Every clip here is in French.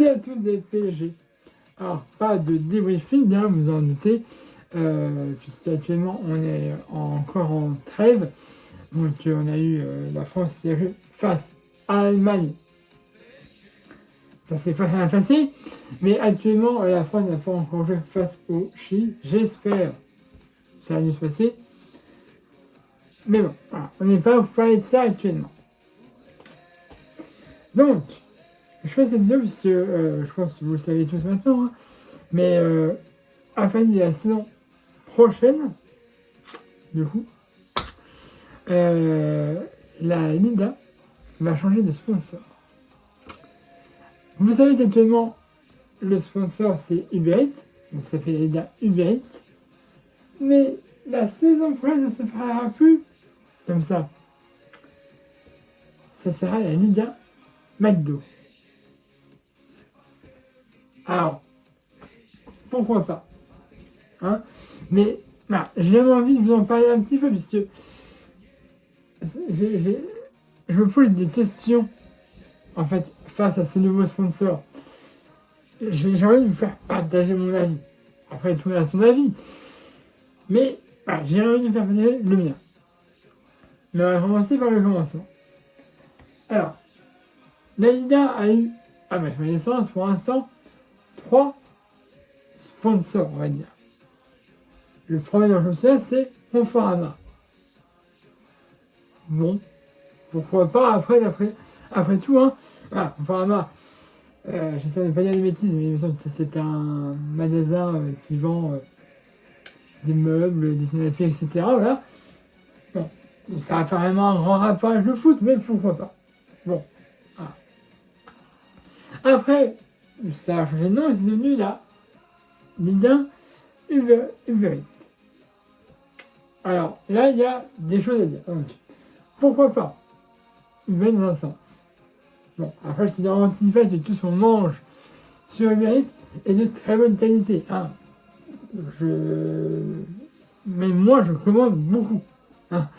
Salut à tous des PSG. Alors, pas de débriefing, hein, vous en doutez, puisque actuellement on est encore en trêve. Donc, on a eu la France qui a joué face à l'Allemagne. Ça s'est pas bien passé, mais actuellement la France n'a pas encore joué face au Chili. J'espère que ça va mieux se passer. Mais bon, voilà, on n'est pas pour parler de ça actuellement. Donc, je fais cette vidéo puisque je pense que vous le savez tous maintenant, hein, mais à la fin de la saison prochaine, du coup, la Linda va changer de sponsor. Vous savez qu'actuellement, le sponsor c'est Uber Eats, donc ça fait Linda Uber Eats, mais la saison prochaine, ça ne se fera plus comme ça. Ça sera la Linda McDo. Alors, pourquoi pas, hein? Mais voilà, j'ai vraiment envie de vous en parler un petit peu, puisque je me pose des questions, en fait, face à ce nouveau sponsor. J'ai envie de vous faire partager mon avis. Après, tout le monde a son avis. Mais voilà, j'ai envie de vous faire partager le mien. Mais on va commencer par le commencement. Alors, la Liga a eu, à ma connaissance, pour l'instant, 3 sponsors, on va dire. Le premier dont je me souviens, c'est Conforama. Bon, pourquoi pas, après tout, hein. Voilà, Conforama, j'essaie de ne pas dire des bêtises, mais il me semble que c'est un magasin qui vend des meubles, des canapés, etc. Voilà. Bon, ça n'a pas vraiment un grand rapport avec le foot, mais pourquoi pas. Bon, voilà. Après, ça a changé de nom et c'est devenu la Liga Uber Eats. Alors, là, il y a des choses à dire. Donc, pourquoi pas Uber dans un sens. Bon, après, je ne garantis pas que tout ce qu'on mange sur Uber Eats est de très bonne qualité. Hein. Mais moi, je commande beaucoup, hein,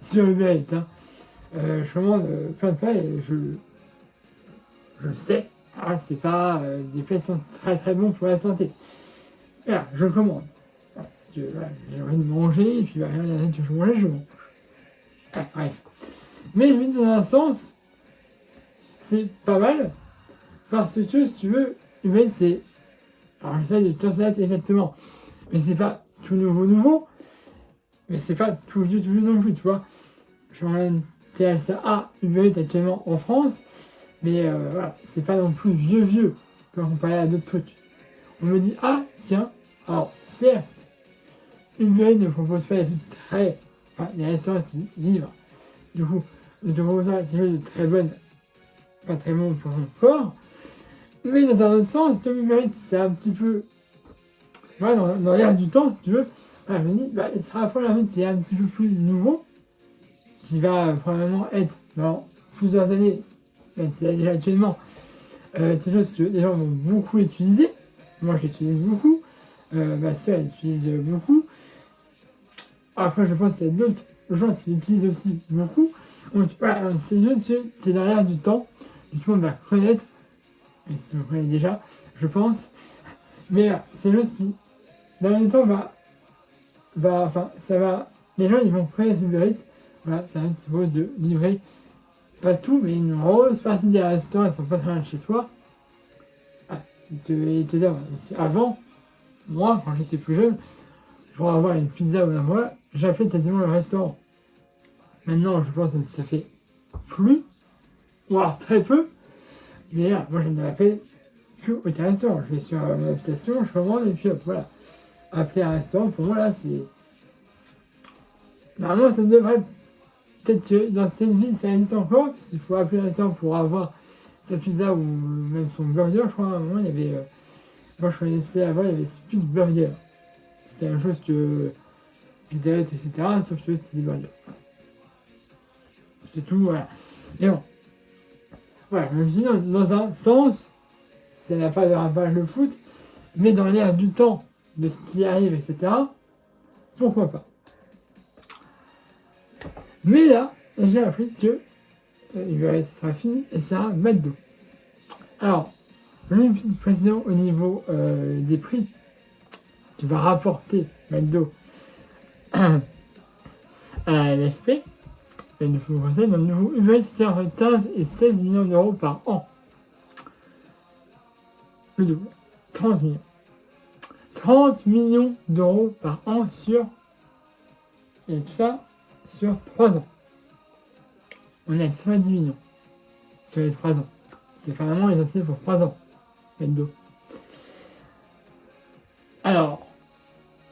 sur Uber Eats. Hein. Je commande plein de plats et je sais, hein, c'est pas des plats qui sont très très bons pour la santé. Voilà, je commande. Voilà, voilà, j'ai envie de manger et puis bah, rien que je mange, je mange. Ah, bref. Mais je me dis dans un sens, c'est pas mal, parce que si tu veux, Uber c'est... Alors j'essaie de te faire exactement, mais c'est pas tout nouveau, mais c'est pas tout vieux non plus, tu vois. Je m'en ça à Uber Eats actuellement en France, mais voilà, c'est pas non plus vieux, quand on parlait à d'autres trucs. On me dit, ah tiens, alors certes, Uber Eats ne propose pas des trucs très... Enfin, les restaurants qui livrent, du coup, ne te proposent pas des choses de très bonnes, pas très bon pour son corps, mais dans un autre sens, Uber Eats, c'est un petit peu... Ouais, dans l'air du temps, si tu veux, voilà, je me dis, bah, il sera probablement un truc qui est un petit peu plus nouveau, qui va probablement être dans plusieurs années, même si là déjà actuellement, c'est quelque chose que les gens vont beaucoup utiliser. Moi, je l'utilise beaucoup. Ma soeur l'utilise beaucoup. Après, je pense qu'il y a d'autres gens qui l'utilisent aussi beaucoup. Donc, voilà, c'est juste que c'est dans l'air du temps. Tout le monde va connaître. Et tu le connais déjà, je pense. Mais c'est juste qui, dans le temps, les gens, ils vont connaître Uber Eats. Voilà, ça va être de livrer, pas tout, mais une grosse partie des restaurants, ils sont pas très loin de chez toi. Ah, ils te disent, avant, moi, quand j'étais plus jeune, pour avoir une pizza ou un voilà, j'appelais quasiment le restaurant. Maintenant, je pense que ça se fait plus, voire très peu. Mais là, moi, je ne l'appelle plus aucun restaurant. Je vais sur mon application, je commande et puis hop, voilà. Appeler un restaurant, pour moi, là, c'est... Normalement, ça devrait... Peut-être que dans cette ville, ça existe encore, puisqu'il faut appeler un restaurant pour avoir sa pizza ou même son burger. Je crois à un moment, il y avait... moi, je connaissais avant, il y avait Speed Burger. C'était la même chose que Pizza Hut, etc. Sauf que c'était des burgers. C'est tout, voilà. Et bon. Voilà, je me dis, dans un sens, ça n'a pas de rapport avec le foot, mais dans l'air du temps, de ce qui arrive, etc., pourquoi pas. Mais là, j'ai appris que ça sera fini et ça sera McDo. Alors, J'ai une petite précision au niveau des prix. Tu vas rapporter McDo à l'AFP. Le nouveau conseil, dans le nouveau Uber, c'était entre 15 et 16 millions d'euros par an. Le double. 30 millions. 30 millions d'euros par an et tout ça sur 3 ans. On est à 90 millions sur les 3 ans. C'est vraiment essentiel pour 3 ans. McDo. Alors,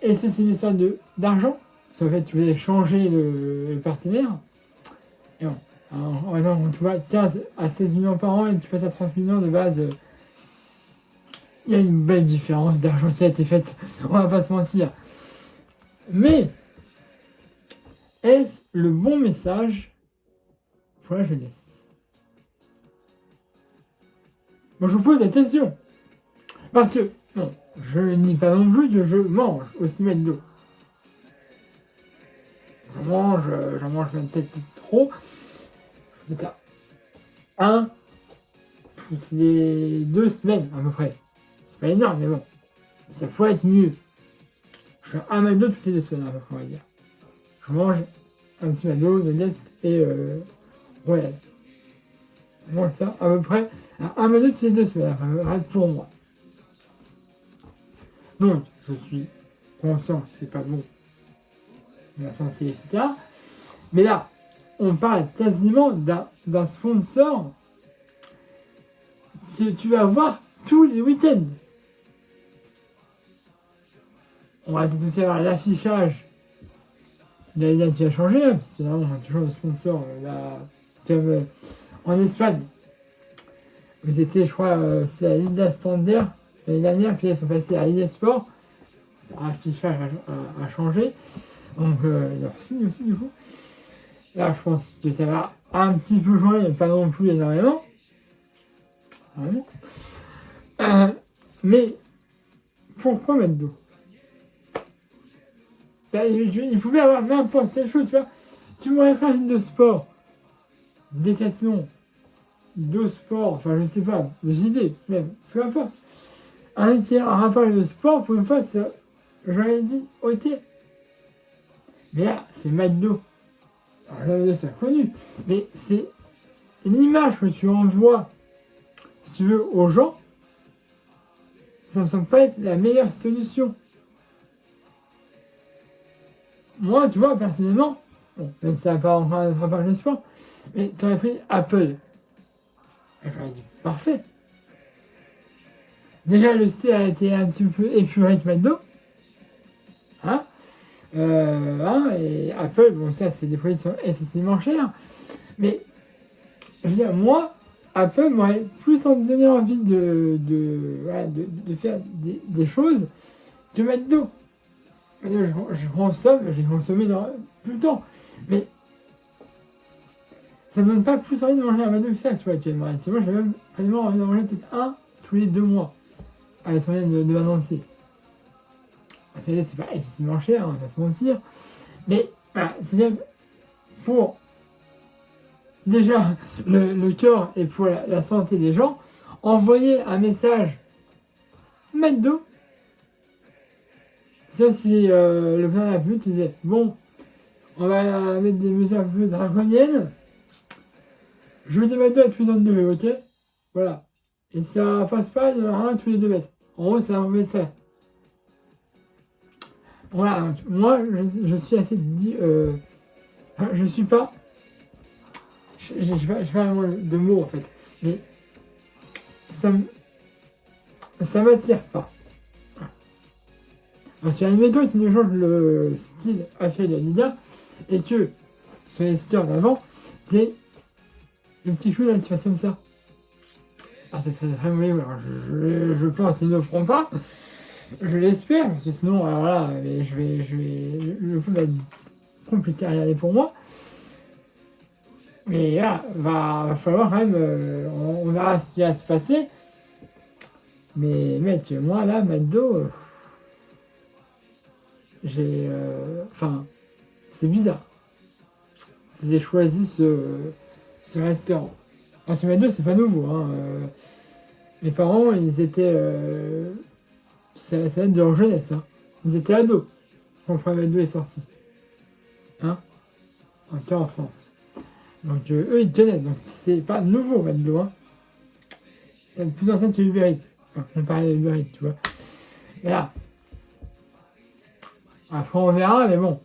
est-ce que c'est une histoire d'argent? En fait, tu voulais changer le partenaire. Et bon, en raison, quand tu vois 15 à 16 millions par an et tu passes à 30 millions de base, il y a une belle différence d'argent qui a été faite, on va pas se mentir. Mais, est-ce le bon message pour la jeunesse? Moi, je vous pose la question. Parce que, non, je nie pas non plus que je mange aussi McDo. J'en mange même peut-être trop. Je fais un toutes les 2 semaines à peu près. C'est pas énorme, mais bon. Ça pourrait être mieux. Je fais un McDo toutes les 2 semaines à peu près, on va dire. Je mange un petit McDo, de l'Est et Royal. Je mange ça à peu près à un McDo toutes les 2 semaines, rien pour moi. Donc, je suis conscient que c'est pas bon de la santé, etc. Mais là, on parle quasiment d'un sponsor que tu vas voir tous les week-ends. On va peut-être aussi avoir l'affichage de la ligne qui va changer, parce que là, on a toujours le sponsor là, comme en Espagne. Vous étiez, je crois, c'était la Liga Standard l'année dernière, puis ils sont passés à eSport. L'affichage a changé. Donc, leur signe aussi, du coup. Là, je pense que ça va un petit peu changer, mais pas non plus énormément. Vraiment. Mais, pourquoi McDo? Il pouvait avoir n'importe quelle chose, tu vois. Tu m'aurais fait un film de sport, Décathlon, de sport, enfin, je sais pas, de JD, même, peu importe. Un rapport de sport, pour une fois, j'aurais dit, ok. Mais là, c'est McDo. Alors là, c'est connu. Mais c'est l'image que tu envoies, si tu veux, aux gens. Ça me semble pas être la meilleure solution. Moi, tu vois, personnellement, bon, même si ça n'a pas encore un rapport de sport, mais tu aurais pris Apple. Et j'aurais dit, parfait. Déjà, le style a été un petit peu épuré avec McDo. Hein? Et Apple, bon, ça, c'est des produits qui sont excessivement chers. Mais, je veux dire, moi, Apple m'aurait plus donné envie de faire des choses que McDo. J'ai consommé tout le temps. Mais, ça ne donne pas plus envie de manger un McDo que ça, tu vois, actuellement. Actuellement, j'ai même vraiment envie de manger peut-être un tous les 2 mois. À la semaine de m'annoncer. C'est pas excessivement cher, on va se mentir. Mais voilà, c'est pour déjà le cœur et pour la santé des gens, envoyer un message McDo. C'est aussi le plan de la pub qui disait bon, on va mettre des mesures un peu draconiennes. Je veux des McDo à plus dans le 2, ok? Voilà. Et ça passe pas, il y en aura un tous les 2 mètres. En gros, c'est un message. Voilà, donc, moi je suis assez je suis pas. J'ai pas vraiment de mots en fait. Mais ça m'attire pas. Alors, sur admettons qu'il nous change le style affaire de Lydia et que sur les stores d'avant, c'est une petite chose qui fasse comme ça. Ah, ça serait très mauvais. Alors, je pense qu'ils ne le feront pas. Je l'espère, parce que sinon, alors là, le foot va être compliqué à regarder pour moi. Mais là, va falloir quand même, on verra ce qui va se passer. Mais mec, moi là, McDo, enfin, c'est bizarre. J'ai choisi ce restaurant. Alors, ce McDo, c'est pas nouveau, hein. Mes parents, ils étaient... ça date de leur jeunesse, hein. Ils étaient ados quand le premier Metdo est sorti. Hein, en tout cas en France. Donc eux, ils connaissent. Donc c'est pas nouveau, Metdo, hein. C'est plus ancien que Uber Eats. Enfin, comparé à Uber Eats, tu vois. Mais là... Après, on verra, mais bon.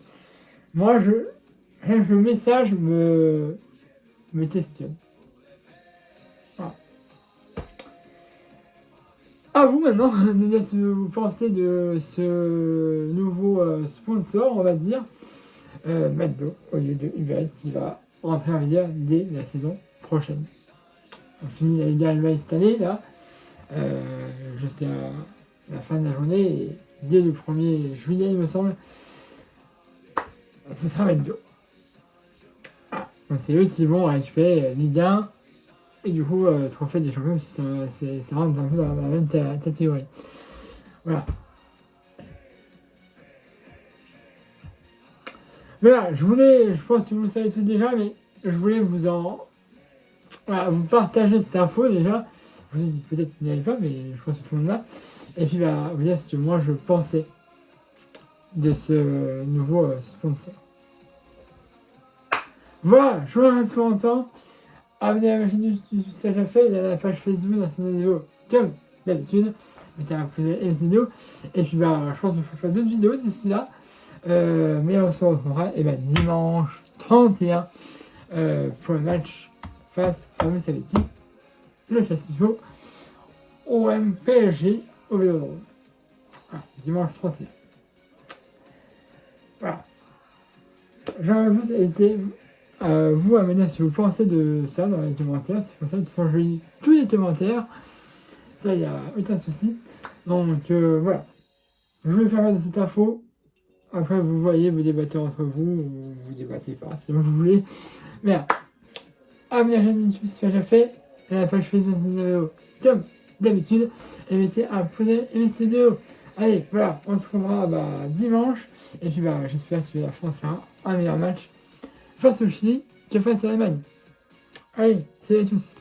Moi, le message me questionne. Voilà. À vous maintenant de me dire ce que vous pensez de ce nouveau sponsor, on va dire, McDo, au lieu de Uber Eats, qui va rentrer en vigueur dès la saison prochaine. On finit la Liga Almay cette année, là, jusqu'à la fin de la journée, et dès le 1er juillet, il me semble, ce sera McDo. Ah, donc c'est eux qui vont récupérer Ligue 1 et du coup Trophée des champions, ça rentre un peu dans la même catégorie. Voilà. Voilà, je pense que vous le savez tous déjà, mais je voulais vous partager cette info déjà. Vous dites peut-être que vous n'y avez pas, mais je pense que tout le monde l'a. Et puis vous dire ce que moi je pensais de ce nouveau sponsor. Voilà, je vous remercie plus longtemps. Abonnez-vous à ma chaîne YouTube si c'est déjà fait. Il y a la page Facebook dans cette vidéo comme d'habitude. Mettez un pouce et cette vidéo. Et puis je pense que je ferai d'autres vidéos d'ici là. Mais on se retrouvera dimanche 31 pour le match face à Mosaviti, le classico OM PSG au Vélodrome. Voilà, dimanche 31. Voilà. J'aimerais plus éviter vous à me dire ce que vous pensez de ça dans les commentaires. C'est pour ça que je lis tous les commentaires. Ça, il n'y a aucun souci. Donc voilà. Je voulais faire de cette info. Après, vous voyez, vous débattez entre vous, ou vous débattez pas, si vous voulez. Mais abonnez à la chaîne YouTube si c'est déjà fait. Et à la page Facebook de cette vidéo comme d'habitude. Et mettez un pouce et cette vidéo. Allez, voilà, on se retrouvera dimanche. Et puis j'espère que la France fera un meilleur match face au Chili que face à l'Allemagne. Allez, salut à tous.